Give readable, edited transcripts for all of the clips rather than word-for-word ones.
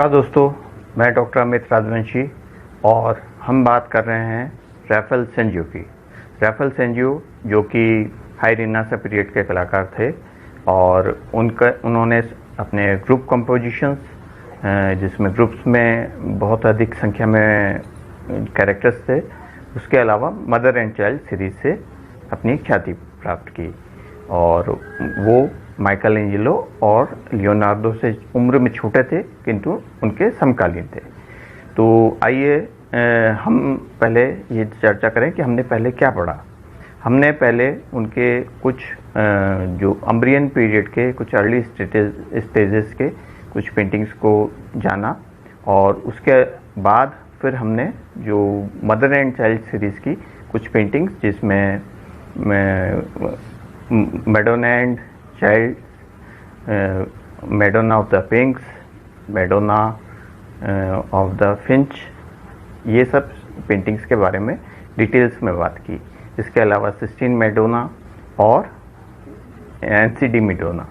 नमस्कार दोस्तों, मैं डॉक्टर अमित राजवंशी और हम बात कर रहे हैं रैफल सेंजू की। रैफल सेंजू जो कि हाई रिनासा पीरियड के कलाकार थे और उन्होंने अपने ग्रुप कंपोजिशंस, जिसमें ग्रुप्स में बहुत अधिक संख्या में कैरेक्टर्स थे, उसके अलावा मदर एंड चाइल्ड सीरीज से अपनी ख्याति प्राप्त की। और वो माइकल एंजेलो और लियोनार्डो से उम्र में छोटे थे किंतु उनके समकालीन थे। तो आइए हम पहले ये चर्चा करें कि हमने पहले क्या पढ़ा। हमने पहले उनके कुछ जो अम्ब्रियन पीरियड के कुछ अर्ली स्टेजेस के कुछ पेंटिंग्स को जाना और उसके बाद फिर हमने जो मदर एंड चाइल्ड सीरीज़ की कुछ पेंटिंग्स, जिसमें Madonna and child, Madonna of the पिंक्स, Madonna of the Finch, ये सब पेंटिंग्स के बारे में डिटेल्स में बात की। इसके अलावा सिस्टीन मैडोना और एनसीडी मैडोना,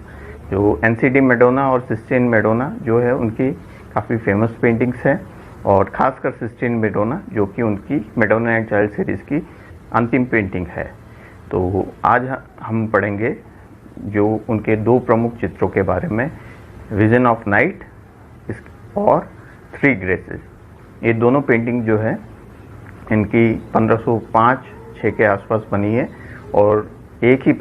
जो एनसीडी मैडोना और सिस्टीन मैडोना जो है उनकी काफ़ी फेमस पेंटिंग्स हैं, और ख़ासकर सिस्टीन मैडोना जो कि उनकी मैडोना एंड चाइल्ड सीरीज़ की अंतिम पेंटिंग है। तो आज हम पढ़ेंगे जो उनके दो प्रमुख चित्रों के बारे में, विजन ऑफ नाइट और थ्री ग्रेसेस। ये दोनों पेंटिंग जो है इनकी 1505-6 के आसपास बनी है और एक ही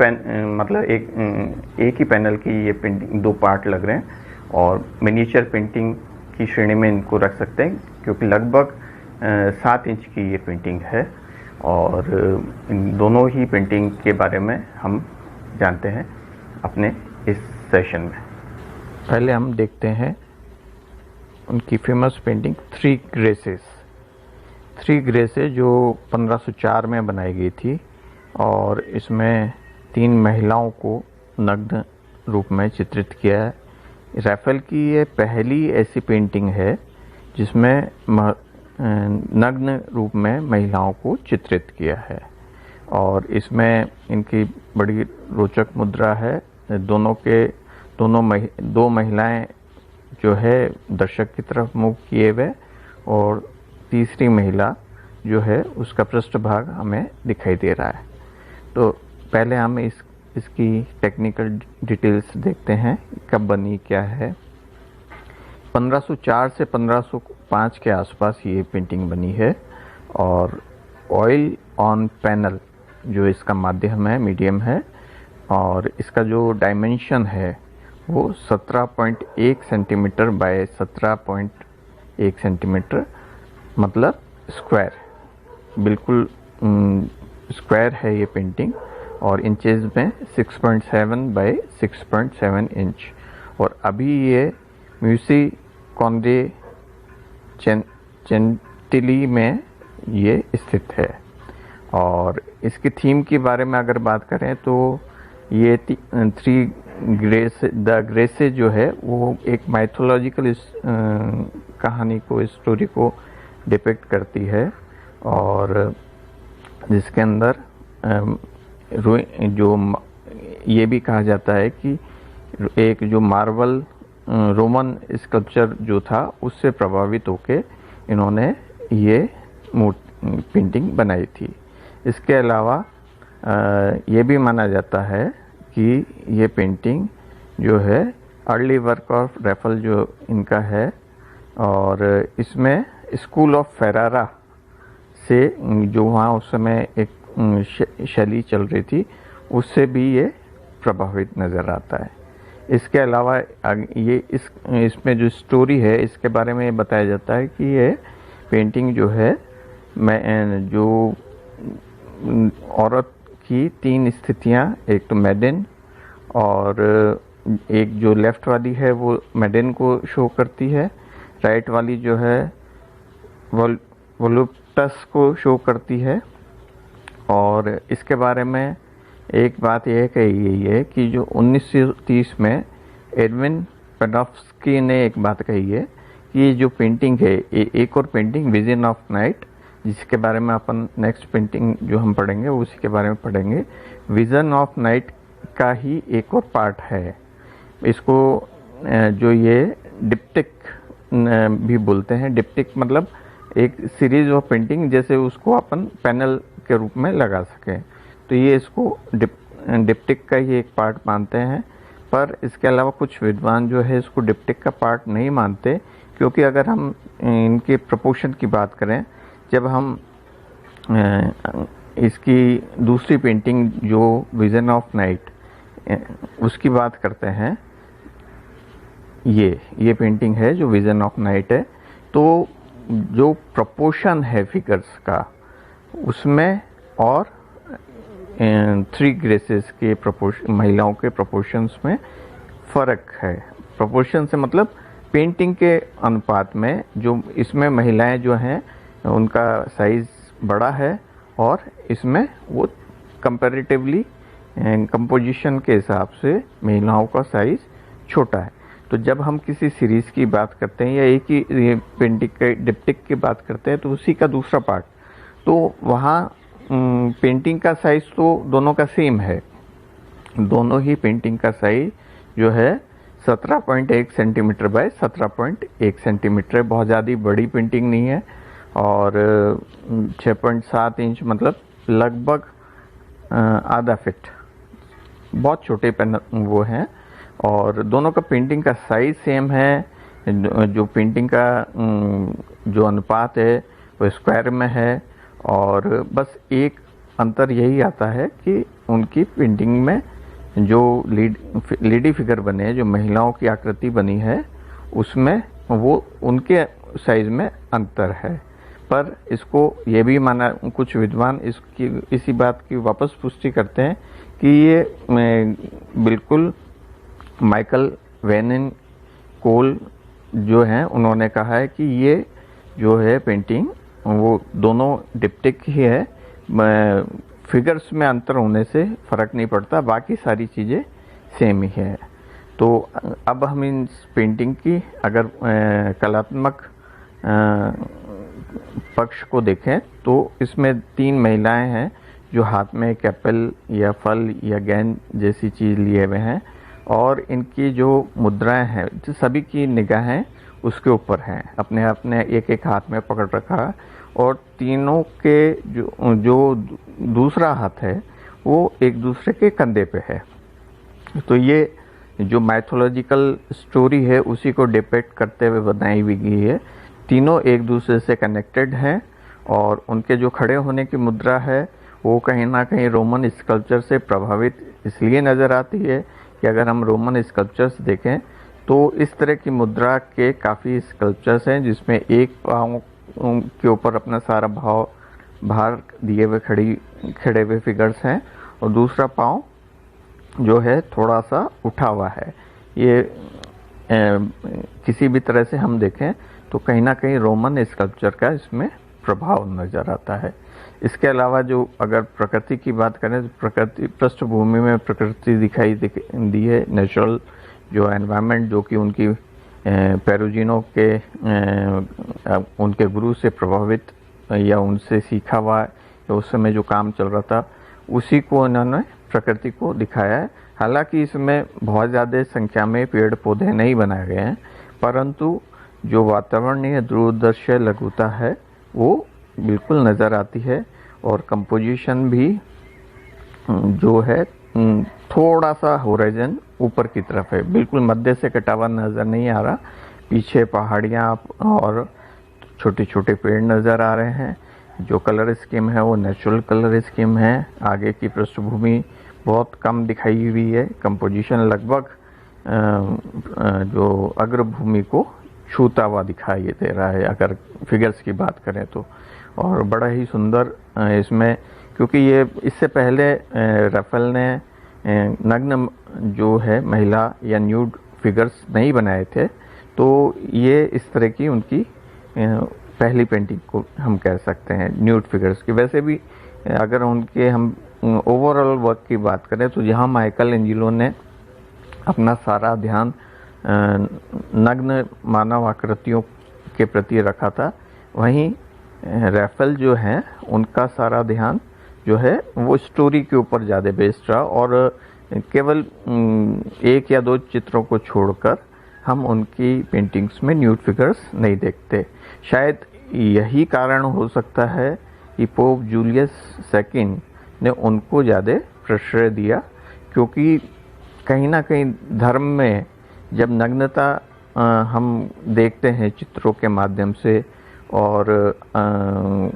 पैनल की ये पेंटिंग दो पार्ट लग रहे हैं, और मिनिएचर पेंटिंग की श्रेणी में इनको रख सकते हैं क्योंकि लगभग 7 इंच की ये पेंटिंग है। और इन दोनों ही पेंटिंग के बारे में हम जानते हैं अपने इस सेशन में। पहले हम देखते हैं उनकी famous painting three graces. Three graces जो 1504 में बनाई गई थी, और इसमें 3 महिलाओं को नग्न रूप में चित्रित किया है। रैफल की ये पहली ऐसी पेंटिंग है जिसमें नग्न रूप में महिलाओं को चित्रित किया है, और इसमें इनकी बड़ी रोचक मुद्रा है। दो महिलाएं जो है दर्शक की तरफ मुख किए हुए, और तीसरी महिला जो है उसका पृष्ठभाग हमें दिखाई दे रहा है। तो पहले हम इसकी टेक्निकल डिटेल्स देखते हैं, कब बनी क्या है। 1504 से 1505 के आसपास ये पेंटिंग बनी है, और ऑयल ऑन पैनल जो इसका माध्यम है, मीडियम है, और इसका जो डायमेंशन है वो 17.1 सेंटीमीटर बाय 17.1 सेंटीमीटर, मतलब स्क्वायर, बिल्कुल स्क्वायर है ये पेंटिंग, और इंचेस में 6.7 बाय 6.7 इंच। और अभी ये म्यूसी कॉन्डे चेंटिली में ये स्थित है। और इसकी थीम के बारे में अगर बात करें तो ये थ्री द ग्रेसेस जो है वो एक माइथोलॉजिकल कहानी को, स्टोरी को डिपिक्ट करती है, और जिसके अंदर जो ये भी कहा जाता है कि एक जो मार्बल रोमन स्कल्पचर जो था उससे प्रभावित होकर इन्होंने ये पेंटिंग बनाई थी। इसके अलावा ये भी माना जाता है कि ये पेंटिंग जो है अर्ली वर्क ऑफ रैफल जो इनका है, और इसमें स्कूल ऑफ फेरारा से जो वहाँ उस समय एक शैली चल रही थी उससे भी ये प्रभावित नज़र आता है। इसके अलावा ये इसमें जो स्टोरी है इसके बारे में बताया जाता है कि ये पेंटिंग जो है जो औरत की 3 स्थितियाँ, एक तो मेडन, और एक जो लेफ्ट वाली है वो मेडन को शो करती है, राइट वाली जो है वोलुप्टस को शो करती है। और इसके बारे में एक बात यह कही गई है कि जो 1930 में एडविन पेडोफ्स्की ने एक बात कही है कि ये जो पेंटिंग है, एक और पेंटिंग विजन ऑफ नाइट, जिसके बारे में अपन नेक्स्ट पेंटिंग जो हम पढ़ेंगे उसी के बारे में पढ़ेंगे, विजन ऑफ नाइट का ही एक और पार्ट है। इसको जो ये डिप्टिक भी बोलते हैं। डिप्टिक मतलब एक सीरीज ऑफ पेंटिंग, जैसे उसको अपन पैनल के रूप में लगा सकें, तो ये इसको डिप्टिक का ही एक पार्ट मानते हैं। पर इसके अलावा कुछ विद्वान जो है इसको डिप्टिक का पार्ट नहीं मानते, क्योंकि अगर हम इनके प्रपोर्शन की बात करें, जब हम इसकी दूसरी पेंटिंग जो विजन ऑफ नाइट उसकी बात करते हैं, ये पेंटिंग है जो विजन ऑफ नाइट है, तो जो प्रपोर्शन है फिगर्स का उसमें और थ्री ग्रेसेस के प्रपोर्शन, महिलाओं के प्रपोर्शंस में फ़र्क है। प्रपोर्शन से मतलब पेंटिंग के अनुपात में, जो इसमें महिलाएं जो हैं उनका साइज़ बड़ा है और इसमें वो कंपैरेटिवली कंपोजिशन के हिसाब से महिलाओं का साइज़ छोटा है। तो जब हम किसी सीरीज़ की बात करते हैं या एक ही पेंटिंग के डिप्टिक की बात करते हैं, तो उसी का दूसरा पार्ट, तो वहाँ पेंटिंग का साइज़ तो दोनों का सेम है। दोनों ही पेंटिंग का साइज़ जो है 17.1 सेंटीमीटर बाय 17.1 सेंटीमीटर है। बहुत ज़्यादा बड़ी पेंटिंग नहीं है। और 6.7 इंच मतलब लगभग आधा फीट, बहुत छोटे पेन वो हैं। और दोनों का पेंटिंग का साइज़ सेम है। जो पेंटिंग का जो अनुपात है वो स्क्वायर में है। और बस एक अंतर यही आता है कि उनकी पेंटिंग में जो लेडी फिगर बने हैं, जो महिलाओं की आकृति बनी है, उसमें वो उनके साइज़ में अंतर है। पर इसको ये भी माना, कुछ विद्वान इसी बात की वापस पुष्टि करते हैं कि ये बिल्कुल माइकल वेनिन कोल जो हैं उन्होंने कहा है कि ये जो है पेंटिंग वो दोनों डिप्टिक ही है, फिगर्स में अंतर होने से फ़र्क नहीं पड़ता, बाकी सारी चीज़ें सेम ही है। तो अब हम इन पेंटिंग की अगर कलात्मक पक्ष को देखें तो इसमें 3 महिलाएं हैं जो हाथ में एक एप्पल या फल या गेंद जैसी चीज़ लिए हुए हैं, और इनकी जो मुद्राएं हैं, जो सभी की निगाहें उसके ऊपर हैं, अपने अपने एक एक हाथ में पकड़ रखा है। और तीनों के जो दूसरा हाथ है वो एक दूसरे के कंधे पे है। तो ये जो माइथोलॉजिकल स्टोरी है उसी को डिपेक्ट करते हुए बनाई हुई गई है। तीनों एक दूसरे से कनेक्टेड हैं और उनके जो खड़े होने की मुद्रा है वो कहीं ना कहीं रोमन स्कल्पचर से प्रभावित इसलिए नज़र आती है कि अगर हम रोमन स्कल्पचर्स देखें तो इस तरह की मुद्रा के काफ़ी स्कल्पचर्स हैं जिसमें एक पाँव के ऊपर अपना सारा भार दिए हुए खड़े हुए फिगर्स हैं और दूसरा पाँव जो है थोड़ा सा उठा हुआ है। ये किसी भी तरह से हम देखें तो कहीं ना कहीं रोमन स्कल्पचर का इसमें प्रभाव नज़र आता है। इसके अलावा जो अगर प्रकृति की बात करें तो प्रकृति पृष्ठभूमि में प्रकृति दिखाई दी है, नेचुरल जो एनवायरनमेंट जो कि उनकी पेरुजिनो के उनके गुरु से प्रभावित या उनसे सीखा हुआ या उस समय जो काम चल रहा था उसी को इन्होंने प्रकृति को दिखाया है। हालांकि इसमें बहुत ज़्यादा संख्या में पेड़ पौधे नहीं बनाए गए हैं, परंतु जो वातावरणीय दूरदर्शी लघुता है वो बिल्कुल नज़र आती है। और कंपोजिशन भी जो है थोड़ा सा होराइजन ऊपर की तरफ है, बिल्कुल मध्य से कटा हुआ नज़र नहीं आ रहा। पीछे पहाड़ियाँ और छोटे छोटे पेड़ नज़र आ रहे हैं। जो कलर स्कीम है वो नेचुरल कलर स्कीम है। आगे की पृष्ठभूमि बहुत कम दिखाई हुई है। कंपोजिशन लगभग जो अग्रभूमि को छूता हुआ दिखाई दे रहा है अगर फिगर्स की बात करें तो। और बड़ा ही सुंदर इसमें, क्योंकि ये इससे पहले रफेल ने नग्न जो है महिला या न्यूड फिगर्स नहीं बनाए थे, तो ये इस तरह की उनकी पहली पेंटिंग को हम कह सकते हैं न्यूड फिगर्स की। वैसे भी अगर उनके हम ओवरऑल वर्क की बात करें तो जहाँ माइकल एंजेलो ने अपना सारा ध्यान नग्न मानव आकृतियों के प्रति रखा था, वहीं रफेल जो हैं उनका सारा ध्यान जो है वो स्टोरी के ऊपर ज़्यादा बेस्ड रहा और केवल 1 या 2 चित्रों को छोड़कर हम उनकी पेंटिंग्स में न्यूड फिगर्स नहीं देखते। शायद यही कारण हो सकता है कि पोप जूलियस सेकंड ने उनको ज़्यादा प्रश्रय दिया, क्योंकि कहीं ना कहीं धर्म में जब नग्नता हम देखते हैं चित्रों के माध्यम से और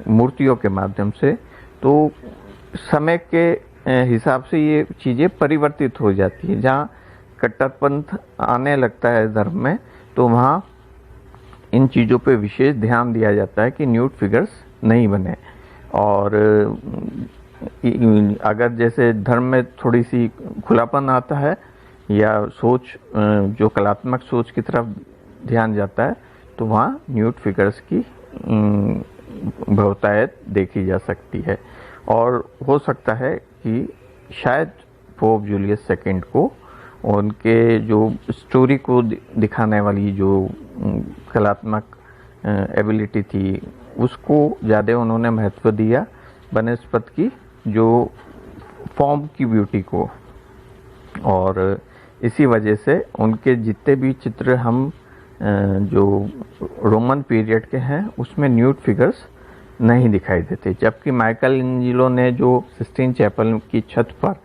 मूर्तियों के माध्यम से, तो समय के हिसाब से ये चीज़ें परिवर्तित हो जाती है। जहाँ कट्टरपंथ आने लगता है धर्म में, तो वहाँ इन चीज़ों पे विशेष ध्यान दिया जाता है कि न्यूड फिगर्स नहीं बने। और अगर जैसे धर्म में थोड़ी सी खुलापन आता है या सोच जो कलात्मक सोच की तरफ ध्यान जाता है, तो वहाँ न्यूड फिगर्स की बहुतायत देखी जा सकती है। और हो सकता है कि शायद पोप जूलियस सेकंड को उनके जो स्टोरी को दिखाने वाली जो कलात्मक एबिलिटी थी, उसको ज़्यादा उन्होंने महत्व दिया बनस्पत की जो फॉर्म की ब्यूटी को। और इसी वजह से उनके जितने भी चित्र हम जो रोमन पीरियड के हैं उसमें न्यूड फिगर्स नहीं दिखाई देते। जबकि माइकल एंजेलो ने जो सिस्टीन चैपल की छत पर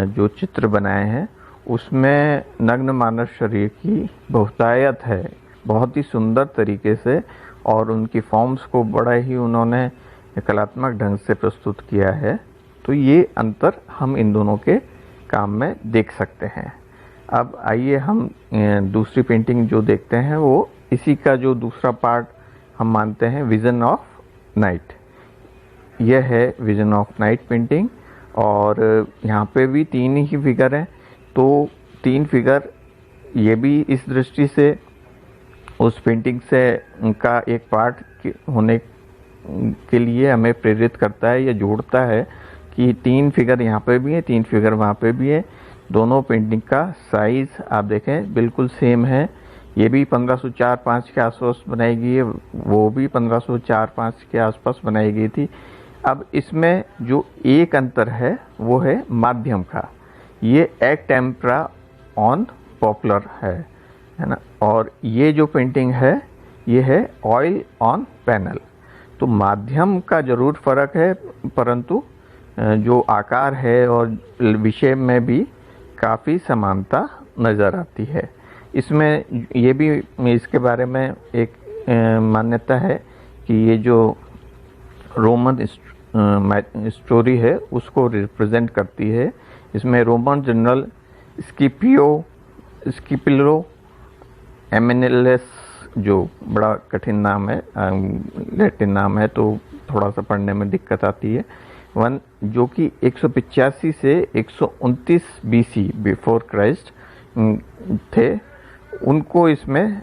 जो चित्र बनाए हैं उसमें नग्न मानव शरीर की बहुतायत है, बहुत ही सुंदर तरीके से, और उनकी फॉर्म्स को बड़ा ही उन्होंने कलात्मक ढंग से प्रस्तुत किया है। तो ये अंतर हम इन दोनों के काम में देख सकते हैं। अब आइए हम दूसरी पेंटिंग जो देखते हैं वो इसी का जो दूसरा पार्ट हम मानते हैं विजन ऑफ नाइट। यह है विजन ऑफ नाइट पेंटिंग, और यहाँ पे भी 3 ही फिगर हैं। तो 3 फिगर ये भी इस दृष्टि से उस पेंटिंग से उनका एक पार्ट होने के लिए हमें प्रेरित करता है या जोड़ता है कि 3 फिगर यहाँ पे भी है, 3 फिगर वहाँ पे भी है। दोनों पेंटिंग का साइज आप देखें बिल्कुल सेम है। ये भी 1504-5 के आसपास बनाई गई है, वो भी 1504-5 के आसपास बनाई गई थी। अब इसमें जो एक अंतर है वो है माध्यम का। ये एक टेम्परा ऑन पॉपुलर है ना, और ये जो पेंटिंग है ये है ऑयल ऑन पैनल। तो माध्यम का ज़रूर फर्क है, परंतु जो आकार है और विषय में भी काफ़ी समानता नज़र आती है। इसमें ये भी इसके बारे में एक मान्यता है कि ये जो रोमन स्टोरी है उसको रिप्रेजेंट करती है। इसमें रोमन जनरल स्किपिलो एमिनेलस, जो बड़ा कठिन नाम है, लैटिन नाम है, तो थोड़ा सा पढ़ने में दिक्कत आती है, जो कि 185 से 129 BC बिफोर क्राइस्ट थे, उनको इसमें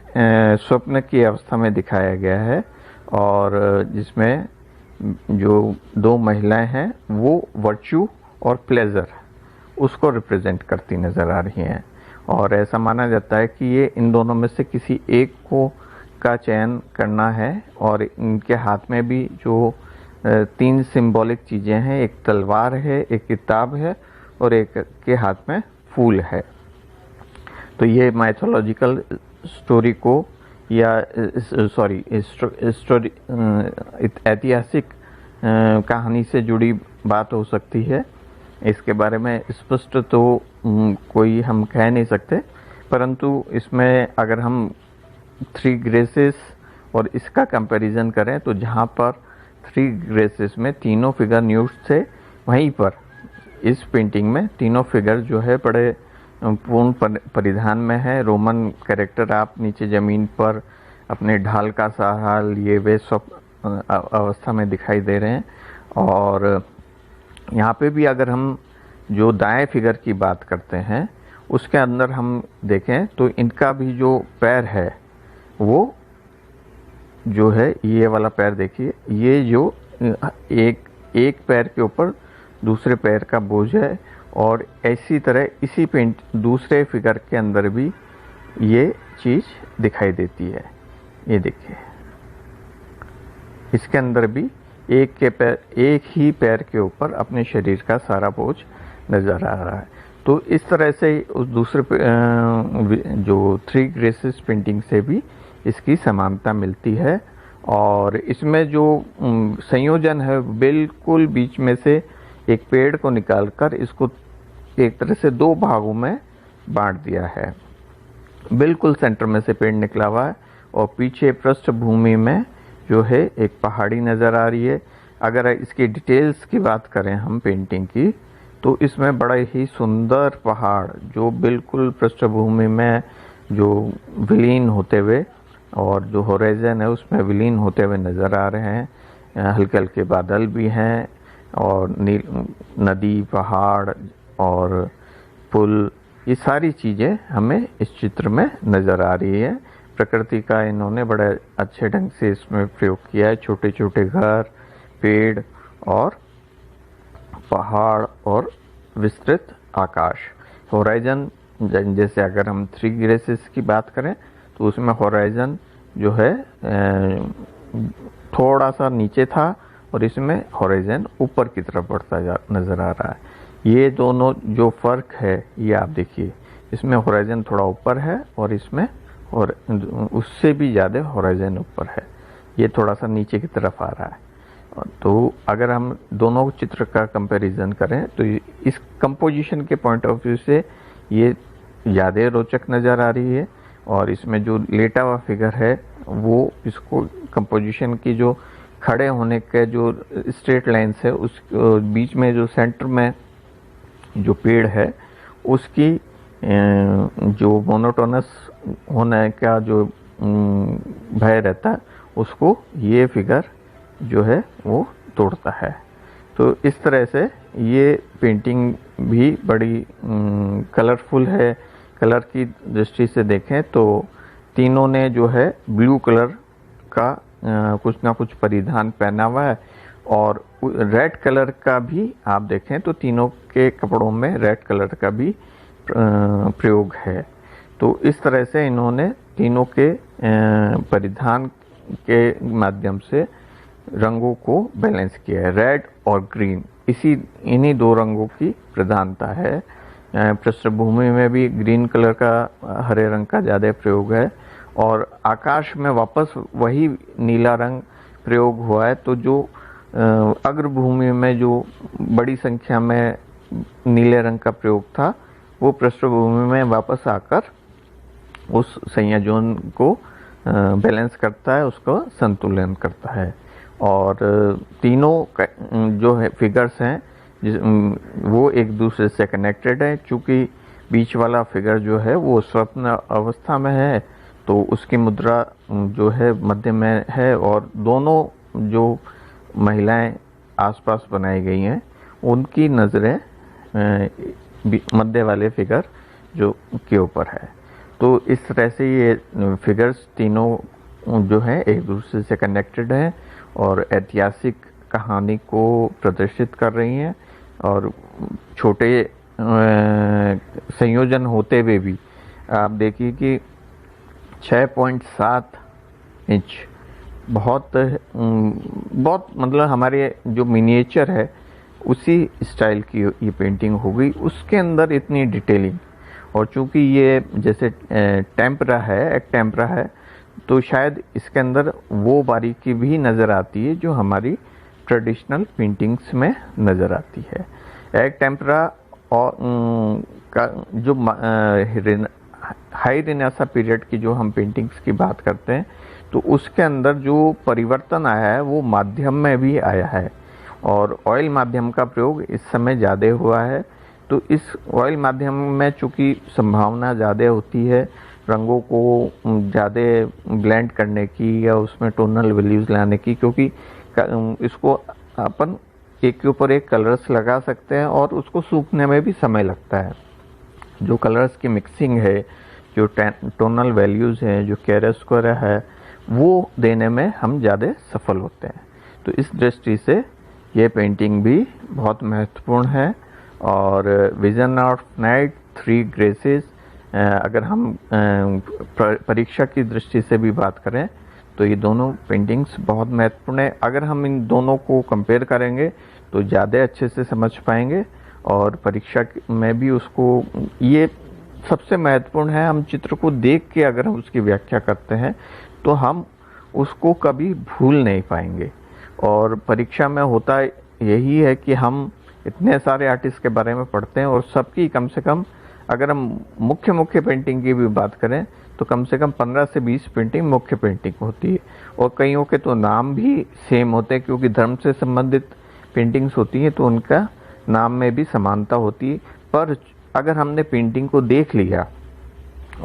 स्वप्न की अवस्था में दिखाया गया है। और जिसमें जो 2 महिलाएं हैं वो वर्च्यू और प्लेजर उसको रिप्रेजेंट करती नज़र आ रही हैं। और ऐसा माना जाता है कि ये इन दोनों में से किसी एक को का चयन करना है। और इनके हाथ में भी जो 3 सिंबॉलिक चीज़ें हैं, एक तलवार है, एक किताब है और एक के हाथ में फूल है। तो ये माइथोलॉजिकल स्टोरी को या स्टोरी ऐतिहासिक कहानी से जुड़ी बात हो सकती है। इसके बारे में स्पष्ट तो कोई हम कह नहीं सकते, परंतु इसमें अगर हम 3 ग्रेसेस और इसका कंपैरिजन करें तो जहाँ पर 3 ग्रेसेस में तीनों फिगर न्यूड थे, वहीं पर इस पेंटिंग में तीनों फिगर जो है बड़े पूर्ण परिधान में है। रोमन कैरेक्टर आप नीचे ज़मीन पर अपने ढाल का सहारा लिए वे सब अवस्था में दिखाई दे रहे हैं। और यहाँ पे भी अगर हम जो दाएं फिगर की बात करते हैं उसके अंदर हम देखें तो इनका भी जो पैर है वो जो है, ये वाला पैर देखिए, ये जो एक पैर के ऊपर दूसरे पैर का बोझ है। और इसी तरह इसी पेंट दूसरे फिगर के अंदर भी ये चीज़ दिखाई देती है। ये देखिए, इसके अंदर भी एक ही पैर के ऊपर अपने शरीर का सारा बोझ नज़र आ रहा है। तो इस तरह से उस दूसरे जो थ्री ग्रेसेस पेंटिंग से भी इसकी समानता मिलती है। और इसमें जो संयोजन है बिल्कुल बीच में से एक पेड़ को निकालकर इसको एक तरह से दो भागों में बांट दिया है। बिल्कुल सेंटर में से पेड़ निकला हुआ है और पीछे पृष्ठभूमि में जो है एक पहाड़ी नज़र आ रही है। अगर इसकी डिटेल्स की बात करें हम पेंटिंग की, तो इसमें बड़ा ही सुंदर पहाड़ जो बिल्कुल पृष्ठभूमि में जो विलीन होते हुए और जो होराइजन है उसमें विलीन होते हुए नज़र आ रहे हैं। हल्के हल्के बादल भी हैं और नदी, पहाड़ और पुल, ये सारी चीज़ें हमें इस चित्र में नज़र आ रही है। प्रकृति का इन्होंने बड़े अच्छे ढंग से इसमें प्रयोग किया है। छोटे छोटे घर, पेड़ और पहाड़ और विस्तृत आकाश। होराइजन जैसे अगर हम थ्री ग्रेसेस की बात करें तो उसमें होराइजन जो है थोड़ा सा नीचे था और इसमें होराइजन ऊपर की तरफ बढ़ता नज़र आ रहा है। ये दोनों जो फ़र्क है ये आप देखिए, इसमें होराइजन थोड़ा ऊपर है और इसमें और उससे भी ज़्यादा होराइजन ऊपर है, ये थोड़ा सा नीचे की तरफ आ रहा है। तो अगर हम दोनों चित्र का कंपैरिजन करें तो इस कंपोजिशन के पॉइंट ऑफ व्यू से ये ज़्यादा रोचक नज़र आ रही है। और इसमें जो लेटा हुआ फिगर है वो इसको कंपोजिशन की जो खड़े होने के जो स्ट्रेट लाइन्स है उस बीच में जो सेंटर में जो पेड़ है उसकी जो मोनोटोनस होने का जो भय रहता है उसको ये फिगर जो है वो तोड़ता है। तो इस तरह से ये पेंटिंग भी बड़ी कलरफुल है। कलर की दृष्टि से देखें तो तीनों ने जो है ब्लू कलर का कुछ ना कुछ परिधान पहना हुआ है और रेड कलर का भी आप देखें तो तीनों के कपड़ों में रेड कलर का भी प्रयोग है। तो इस तरह से इन्होंने तीनों के परिधान के माध्यम से रंगों को बैलेंस किया है। रेड और ग्रीन इन्हीं दो रंगों की प्रधानता है। पृष्ठभूमि में भी ग्रीन कलर का, हरे रंग का ज़्यादा प्रयोग है और आकाश में वापस वही नीला रंग प्रयोग हुआ है। तो जो अग्रभूमि में जो बड़ी संख्या में नीले रंग का प्रयोग था वो पृष्ठभूमि में वापस आकर उस संयोजन को बैलेंस करता है, उसको संतुलन करता है। और तीनों जो है फिगर्स हैं वो एक दूसरे से कनेक्टेड है। चूँकि बीच वाला फिगर जो है वो स्वप्न अवस्था में है तो उसकी मुद्रा जो है मध्य में है और दोनों जो महिलाएं आसपास बनाई गई हैं उनकी नज़रें मध्य वाले फिगर जो के ऊपर है। तो इस तरह से ये फिगर्स तीनों जो है एक दूसरे से कनेक्टेड हैं और ऐतिहासिक कहानी को प्रदर्शित कर रही हैं। और छोटे संयोजन होते हुए भी आप देखिए कि 6.7 इंच बहुत मतलब हमारे जो मिनिएचर है उसी स्टाइल की ये पेंटिंग हो गई, उसके अंदर इतनी डिटेलिंग। और चूंकि ये जैसे टेम्परा है, एक टेम्परा है, तो शायद इसके अंदर वो बारीकी भी नज़र आती है जो हमारी ट्रेडिशनल पेंटिंग्स में नज़र आती है। एक टेम्परा और का जो हाई रेनेसां पीरियड की जो हम पेंटिंग्स की बात करते हैं तो उसके अंदर जो परिवर्तन आया है वो माध्यम में भी आया है और ऑयल माध्यम का प्रयोग इस समय ज़्यादा हुआ है। तो इस ऑयल माध्यम में चूँकि संभावना ज़्यादा होती है रंगों को ज़्यादा ब्लेंड करने की या उसमें टोनल वैल्यूज़ लाने की, क्योंकि इसको अपन एक के ऊपर एक कलर्स लगा सकते हैं और उसको सूखने में भी समय लगता है। जो कलर्स की मिक्सिंग है, जो टोनल वैल्यूज़ हैं, जो कैरेस्कोरा है, वो देने में हम ज़्यादा सफल होते हैं। तो इस दृष्टि से ये पेंटिंग भी बहुत महत्वपूर्ण है। और vision of night, three graces, अगर हम परीक्षा की दृष्टि से भी बात करें तो ये दोनों पेंटिंग्स बहुत महत्वपूर्ण है। अगर हम इन दोनों को कंपेयर करेंगे तो ज़्यादा अच्छे से समझ पाएंगे और परीक्षा में भी उसको, ये सबसे महत्वपूर्ण है, हम चित्र को देख के अगर हम उसकी व्याख्या करते हैं तो हम उसको कभी भूल नहीं पाएंगे। और परीक्षा में होता यही है कि हम इतने सारे आर्टिस्ट के बारे में पढ़ते हैं और सबकी कम से कम, अगर हम मुख्य पेंटिंग की भी बात करें तो कम से कम 15 से 20 पेंटिंग मुख्य पेंटिंग होती है, और कईयों के तो नाम भी सेम होते हैं, क्योंकि धर्म से संबंधित पेंटिंग्स होती हैं तो उनका नाम में भी समानता होती है। पर अगर हमने पेंटिंग को देख लिया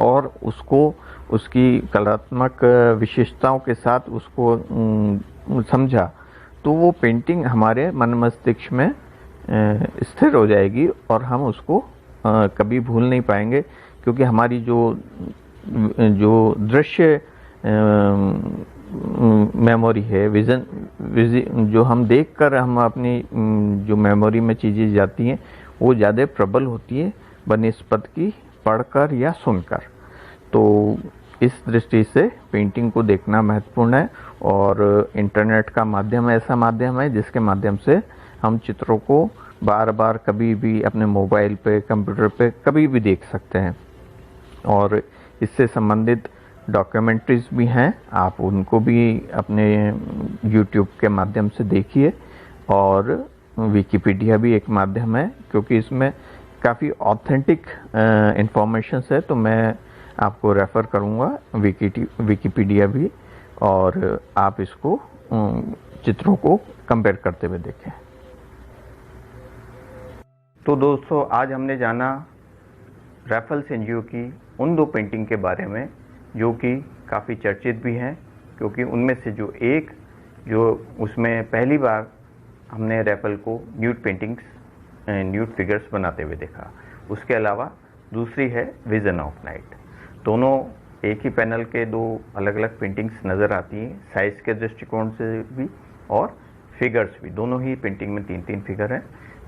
और उसको उसकी कलात्मक विशेषताओं के साथ उसको समझा, तो वो पेंटिंग हमारे मन मस्तिष्क में स्थिर हो जाएगी और हम उसको कभी भूल नहीं पाएंगे, क्योंकि हमारी जो दृश्य मेमोरी है, विजन जो हम देखकर हम अपनी जो मेमोरी में चीज़ें जाती हैं वो ज़्यादा प्रबल होती है बनिस्बत की पढ़कर या सुनकर। तो इस दृष्टि से पेंटिंग को देखना महत्वपूर्ण है, और इंटरनेट का माध्यम ऐसा माध्यम है जिसके माध्यम से हम चित्रों को बार बार कभी भी अपने मोबाइल पे, कंप्यूटर पे कभी भी देख सकते हैं। और इससे संबंधित डॉक्यूमेंट्रीज भी हैं, आप उनको भी अपने यूट्यूब के माध्यम से देखिए। और विकिपीडिया भी एक माध्यम है, क्योंकि इसमें काफ़ी ऑथेंटिक इंफॉर्मेशन है, तो मैं आपको रेफ़र करूँगा विकिपीडिया भी, और आप इसको चित्रों को कंपेयर करते हुए देखें। तो दोस्तों, आज हमने जाना रैफल सेंजियो की उन 2 पेंटिंग के बारे में जो कि काफ़ी चर्चित भी हैं, क्योंकि उनमें से जो उसमें पहली बार हमने रैफल को न्यूड पेंटिंग्स, न्यूड फिगर्स बनाते हुए देखा। उसके अलावा दूसरी है विजन ऑफ नाइट। दोनों एक ही पैनल के 2 अलग अलग पेंटिंग्स नज़र आती हैं, साइज के दृष्टिकोण से भी और फिगर्स भी। दोनों ही पेंटिंग में 3-3 फिगर हैं।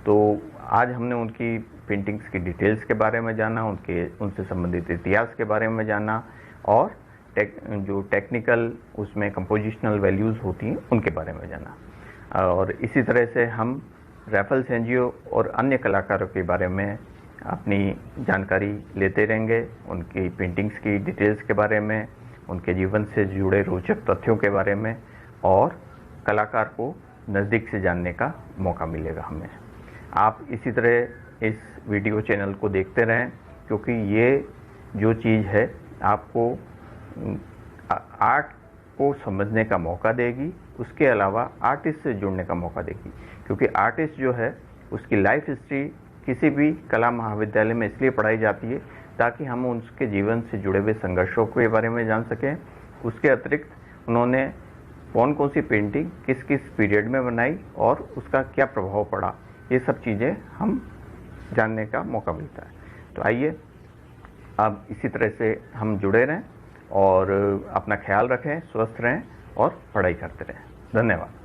तो आज हमने उनकी पेंटिंग्स की डिटेल्स के बारे में जाना, उनसे संबंधित इतिहास के बारे में जाना, और जो टेक्निकल उसमें कंपोजिशनल वैल्यूज़ होती हैं उनके बारे में जाना। और इसी तरह से हम रैफल सेंजियो और अन्य कलाकारों के बारे में अपनी जानकारी लेते रहेंगे, उनकी पेंटिंग्स की डिटेल्स के बारे में, उनके जीवन से जुड़े रोचक तथ्यों के बारे में, और कलाकार को नज़दीक से जानने का मौका मिलेगा हमें। आप इसी तरह इस वीडियो चैनल को देखते रहें, क्योंकि ये जो चीज़ है आपको आर्ट को समझने का मौका देगी, उसके अलावा आर्टिस्ट से जुड़ने का मौका देगी। क्योंकि आर्टिस्ट जो है उसकी लाइफ हिस्ट्री किसी भी कला महाविद्यालय में इसलिए पढ़ाई जाती है ताकि हम उसके जीवन से जुड़े हुए संघर्षों के बारे में जान सकें। उसके अतिरिक्त उन्होंने कौन कौन सी पेंटिंग किस किस पीरियड में बनाई और उसका क्या प्रभाव पड़ा, ये सब चीज़ें हम जानने का मौका मिलता है। तो आइए अब इसी तरह से हम जुड़े रहें और अपना ख्याल रखें, स्वस्थ रहें और पढ़ाई करते रहें। धन्यवाद।